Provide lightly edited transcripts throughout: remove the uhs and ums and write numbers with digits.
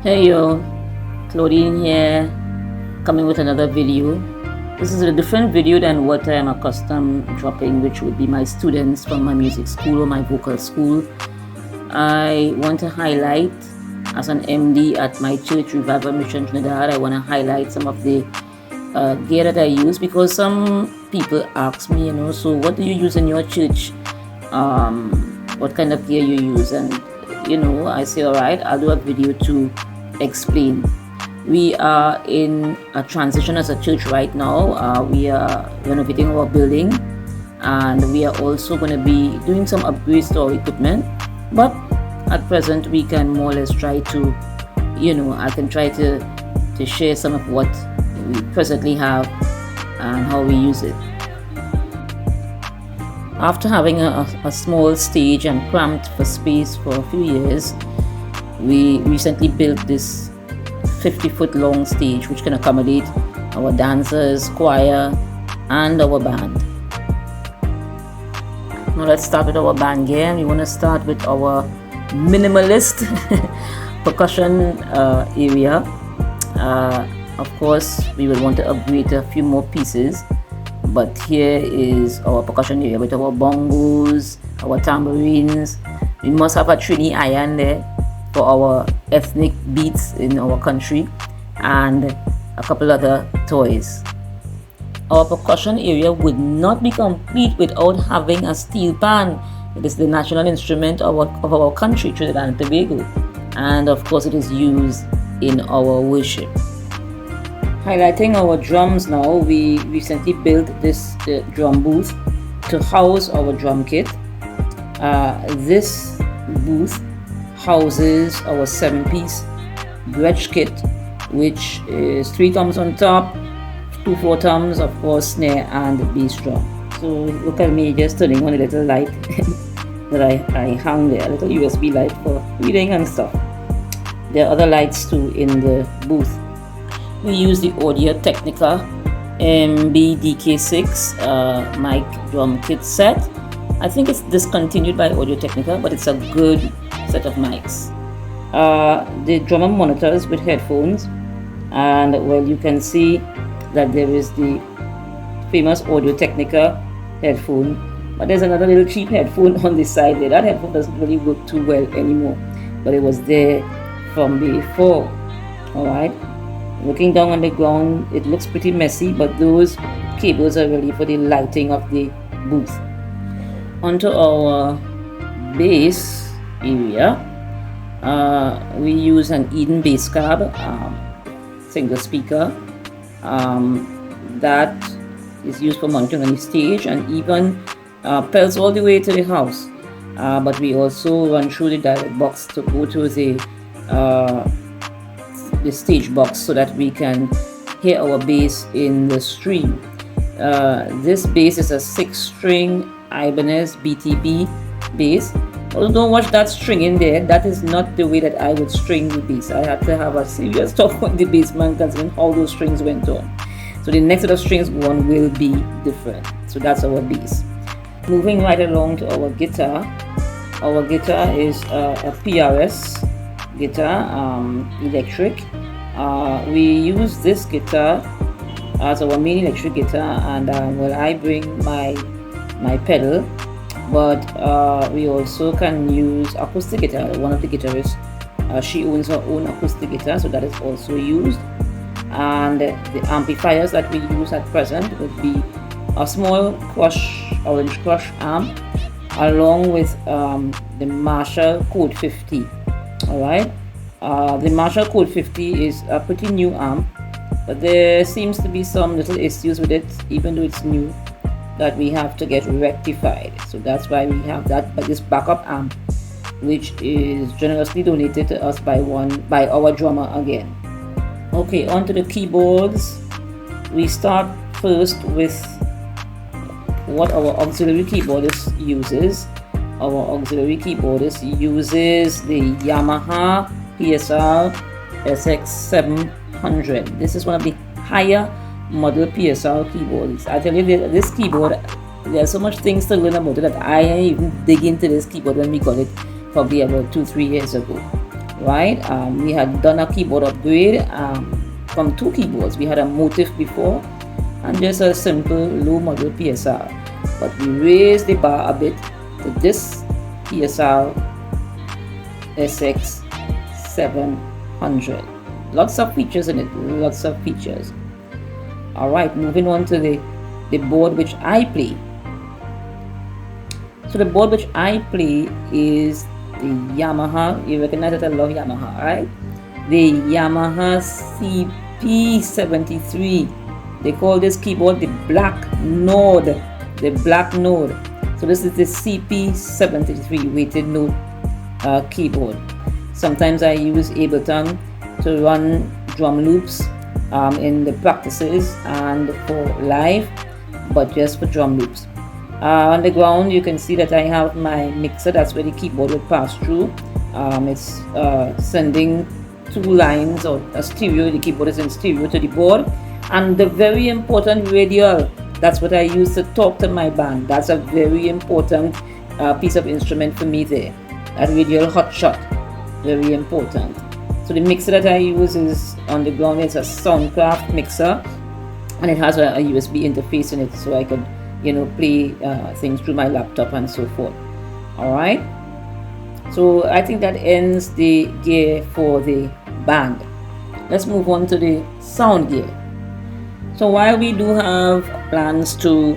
Hey yo, Claudine here, coming with another video. This is a different video than what I am accustomed dropping, which would be my students from my music school or my vocal school. I want to highlight, as an MD at my church, Revival Mission Trinidad, I want to highlight some of the gear that I use, because some people ask me, so what do you use in your church? What kind of gear you use? And I say, all right, I'll do a video to explain. We are in a transition as a church right now. We are renovating our building, and we are also going to be doing some upgrades to our equipment. But at present, we can more or less try to, I can try to share some of what we presently have and how we use it. After having a small stage and cramped for space for a few years, we recently built this 50-foot long stage which can accommodate our dancers, choir, and our band. Now let's start with our band gear. We want to start with our minimalist percussion area. Of course, we will want to upgrade a few more pieces, but here is our percussion area with our bongos, our tambourines. We must have a Trini iron there for our ethnic beats in our country, and a couple other toys. Our percussion area would not be complete without having a steel pan. It is the national instrument of our country, Trinidad and Tobago, and of course it is used in our worship. Highlighting our drums now, we recently built this drum booth to house our drum kit. This booth houses our 7-piece dredge kit, which is 3 toms on top, 2 4-toms, of course, snare and bass drum. So look at me just turning on a little light that I hung there, a little USB light for reading and stuff. There are other lights too in the booth. We use the Audio Technica MBDK6 mic drum kit set. I think it's discontinued by Audio Technica, but it's a good set of mics. The drummer monitors with headphones, and well, you can see that there is the famous Audio Technica headphone, but there's another little cheap headphone on the side there. That headphone doesn't really work too well anymore, but it was there from before. Alright, looking down on the ground, it looks pretty messy, but those cables are really for the lighting of the booth. Onto our bass area, we use an Eden bass cab, single speaker, that is used for monitoring on the stage, and even pelts all the way to the house. But we also run through the direct box to go to the stage box so that we can hear our bass in the stream. This bass is a 6-string Ibanez BTB bass. Although don't watch that string in there, that is not the way that I would string the bass. I had to have a serious talk with the bass man considering how those strings went on. So the next set of strings one will be different. So that's our bass. Moving right along to our guitar. Our guitar is a PRS guitar, electric. We use this guitar as our main electric guitar, and well, I bring my pedal, but we also can use acoustic guitar. One of the guitarists, she owns her own acoustic guitar, so that is also used. And the amplifiers that we use at present would be a small orange crush amp, along with the Marshall Code 50. Alright, the Marshall Code 50 is a pretty new amp, but there seems to be some little issues with it, even though it's new, that we have to get rectified. So that's why we have this backup amp, which is generously donated to us by our drummer again. Okay, onto the keyboards. We start first with what our auxiliary keyboardist uses. Our auxiliary keyboardist uses the Yamaha PSR SX700. This is one of the higher model PSR keyboards. I tell you, this keyboard, there are so much things to learn about it that I didn't even dig into this keyboard when we got it probably about 2-3 years ago. right? We had done a keyboard upgrade from 2 keyboards. We had a Motif before and just a simple low model PSR, but we raised the bar a bit to this PSR SX 700. Lots of features in it, lots of features. All right, moving on to the board which I play. So the board which I play is the Yamaha. You recognize that I love Yamaha, right? The Yamaha CP73. They call this keyboard the Black Node. The Black Node. So this is the CP73 weighted note keyboard. Sometimes I use Ableton to run drum loops in the practices and for live, but just for drum loops. On the ground you can see that I have my mixer. That's where the keyboard will pass through. It's sending 2 lines or a stereo. The keyboard is in stereo to the board, and the very important radial, that's what I use to talk to my band. That's a very important piece of instrument for me there. That radial hotshot, very important. So the mixer that I use is on the ground. It's a Soundcraft mixer, and it has a USB interface in it, so I could, play things through my laptop and so forth. All right. So I think that ends the gear for the band. Let's move on to the sound gear. So while we do have plans to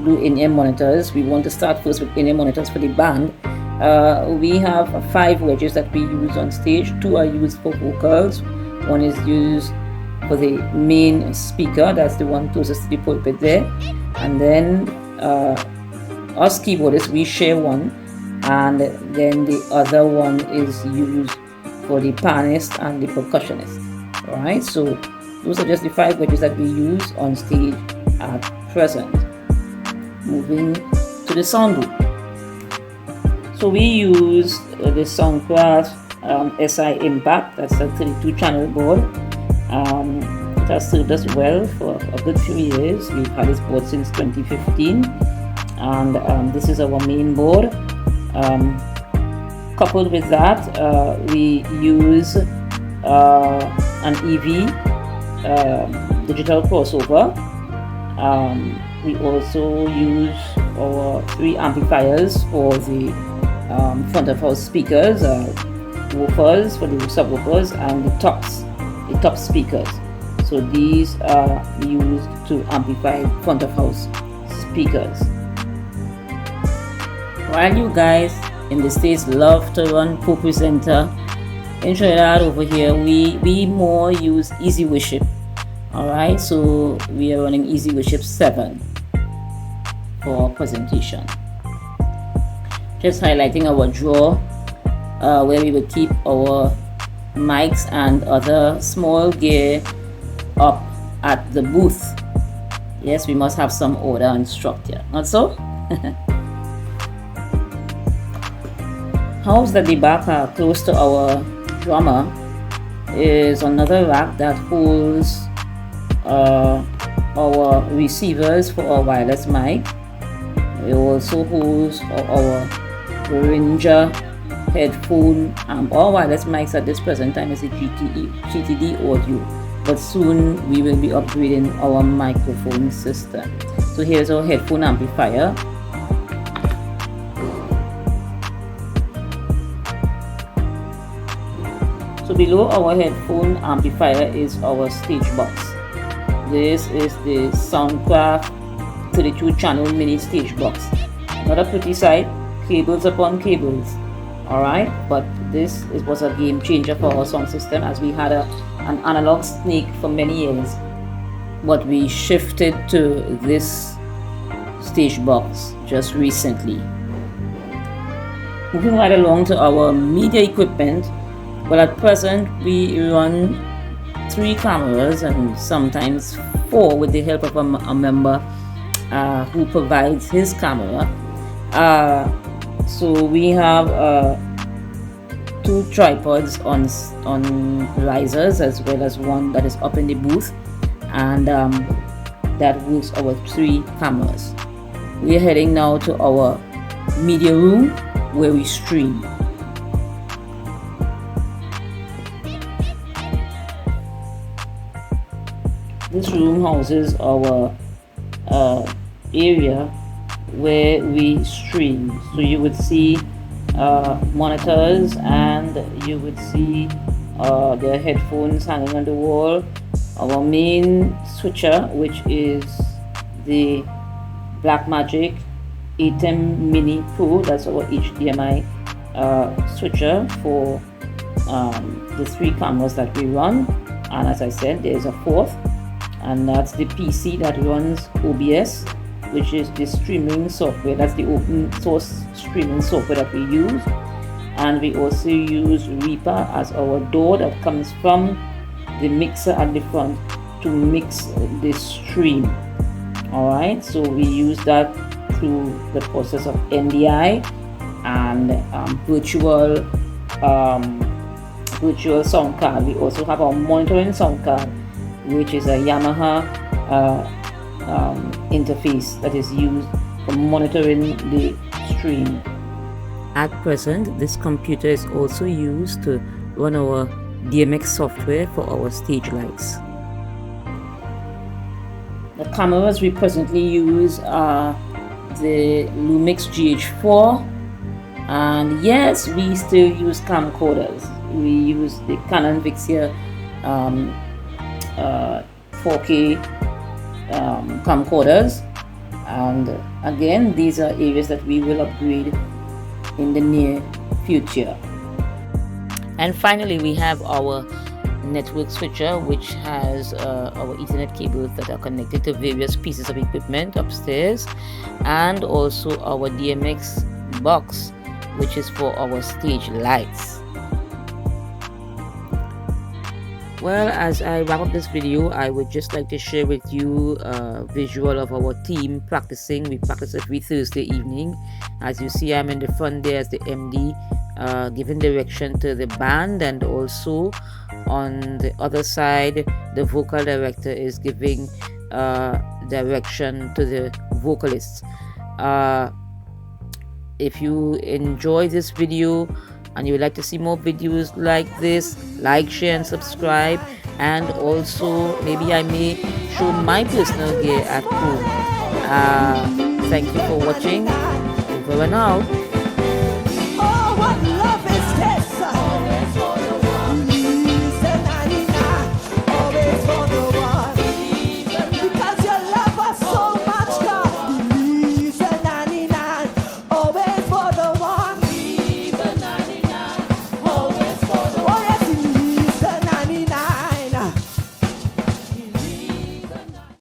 do in-ear monitors, we want to start first with in-ear monitors for the band. We have 5 wedges that we use on stage. 2 are used for vocals. 1 is used for the main speaker, that's the one closest to the pulpit there. And then us keyboardists, we share 1, and then the other one is used for the pianist and the percussionist. Alright, so those are just the 5 wedges that we use on stage at present. Moving to the sound booth. So we use the Soundcraft SI Impact. That's a 32 channel board. It has served us well for a good few years. We've had this board since 2015, and this is our main board. Coupled with that, we use an EV digital crossover. We also use our 3 amplifiers for the front of house speakers, woofers for the subwoofers, and the top speakers. So these are used to amplify front of house speakers. While you guys in the States love to run co-presenter, in Trinidad over here we more use Easy Worship. Alright, so we are running Easy Worship 7 for presentation. Just highlighting our drawer where we will keep our mics and other small gear up at the booth. Yes, we must have some order and structure, not so? Housed at the back close to our drummer is another rack that holds our receivers for our wireless mic. It also holds our Ranger headphone. All wireless mics at this present time is a GTD audio, but soon we will be upgrading our microphone system. So here's our headphone amplifier. So below our headphone amplifier is our stage box. This is the Soundcraft 32 channel mini stage box. Not a pretty sight, cables upon cables. Alright, but this was a game changer for our sound system, as we had an analog snake for many years, but we shifted to this stage box just recently. Moving right along to our media equipment. Well, at present we run 3 cameras and sometimes 4 with the help of a member who provides his camera. So we have 2 tripods on risers, as well as 1 that is up in the booth, and that holds our 3 cameras. We are heading now to our media room where we stream. This room houses our area where we stream. So you would see monitors, and you would see the headphones hanging on the wall. Our main switcher, which is the Blackmagic ATEM Mini Pro, that's our HDMI switcher for the 3 cameras that we run. And as I said, there's a 4th, and that's the PC that runs OBS, which is the streaming software. That's the open source streaming software that we use. And we also use Reaper as our door that comes from the mixer at the front to mix the stream. Alright, so we use that through the process of NDI and virtual sound card. We also have our monitoring sound card, which is a Yamaha interface that is used for monitoring the stream. At present, this computer is also used to run our DMX software for our stage lights. The cameras we presently use are the Lumix GH4, and yes, we still use camcorders. We use the Canon Vixia 4K camcorders, and again, these are areas that we will upgrade in the near future. And finally, we have our network switcher, which has our Ethernet cables that are connected to various pieces of equipment upstairs, and also our DMX box, which is for our stage lights. Well, as I wrap up this video, I would just like to share with you a visual of our team practicing. We practice every Thursday evening. As you see, I'm in the front there as the MD, giving direction to the band, and also on the other side, the vocal director is giving direction to the vocalists. If you enjoy this video and you would like to see more videos like this, like, share and subscribe, and also maybe I may show my personal gear at home. Thank you for watching. Over and out.